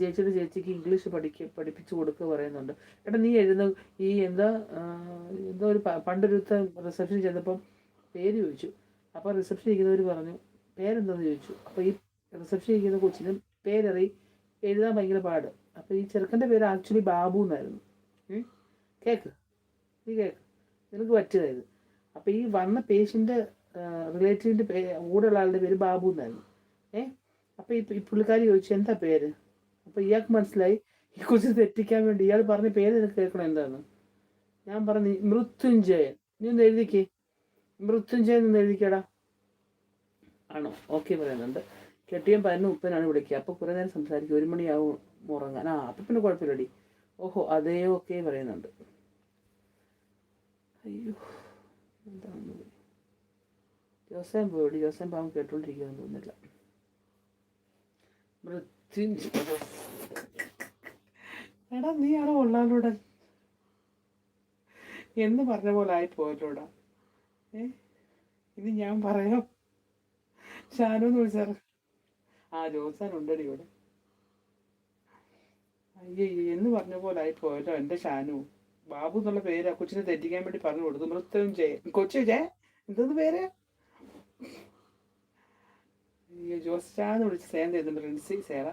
ചേച്ചിയുടെ ചേച്ചിക്ക് ഇംഗ്ലീഷ് പഠിപ്പിച്ചു കൊടുക്കുക പറയുന്നുണ്ട്. എടാ നീ എഴുതുന്ന ഈ എന്തോ ഒരു പണ്ടൊരുത്ത റിസപ്ഷനിൽ ചെന്നപ്പം പേര് ചോദിച്ചു. അപ്പോൾ റിസപ്ഷൻ ഇരിക്കുന്നവർ പറഞ്ഞു പേരെന്താണെന്ന് ചോദിച്ചു. അപ്പോൾ ഈ റിസപ്ഷൻ ഇരിക്കുന്ന കൊച്ചിനും എഴുതാൻ ഭയങ്കര പാട്. അപ്പോൾ ഈ ചെറുക്കൻ്റെ പേര് ആക്ച്വലി ബാബു എന്നായിരുന്നു. കേക്ക് നിനക്ക് പറ്റിയതായത്. അപ്പോൾ ഈ വന്ന പേഷ്യൻ്റെ റിലേറ്റീവിൻ്റെ കൂടെയുള്ള ആളുടെ പേര് ബാബു എന്നായിരുന്നു. അപ്പോൾ ഈ പുള്ളിക്കാരി ചോദിച്ചു എന്താ പേര്. അപ്പോൾ ഇയാൾക്ക് മനസ്സിലായി ഈ കൊച്ചിനെ തെറ്റിക്കാൻ വേണ്ടി ഇയാൾ പറഞ്ഞ പേര് നിനക്ക് കേൾക്കണം എന്താന്ന്. ഞാൻ പറഞ്ഞു മൃത്യുഞ്ജയൻ, നീ ഒന്ന് എഴുതിക്കേ, മൃത്യുഞ്ജയൻ ഒന്ന് എഴുതിക്കടാ. ആണോ, ഓക്കെ പറയുന്നുണ്ട്. കെട്ടിയൻ 11:30 വിളിക്കുക. അപ്പോൾ കുറേ നേരം സംസാരിക്കും, 1 മണിയാവും ഉറങ്ങാൻ. അപ്പം പിന്നെ കുഴപ്പമില്ലടി. ഓഹോ അതേ ഓക്കെ പറയുന്നുണ്ട്. അയ്യോ എന്താണ് ജോസേൻ പോയി. ജോസേൻ പാവം കേട്ടോണ്ടിരിക്കുകയെന്ന് തോന്നുന്നില്ല. എടാ നീയാണോ ഉള്ളാലൂടെ എന്ന് പറഞ്ഞ പോലെ ആയി പോയല്ലോടാ. ഇനി ഞാൻ പറയാം ഷാനു എന്ന് വിളിച്ചാറ്. ജോസാൻ ഉണ്ടടി ഇവിടെ. അയ്യോ എന്ന് പറഞ്ഞ പോലെ ആയി പോയല്ലോ എൻ്റെ ഷാനു. ബാബു എന്നുള്ള പേര് ആ കൊച്ചിനെ തെറ്റിക്കാൻ വേണ്ടി പറഞ്ഞു കൊടുത്തു. മൃത്യുഞ്ജയൻ കൊച്ചു എന്തോന്ന് പേര്. അയ്യോ ജോസാന്ന് വിളിച്ച് സേൻ തരുന്നു. പ്രിൻസി സേറ.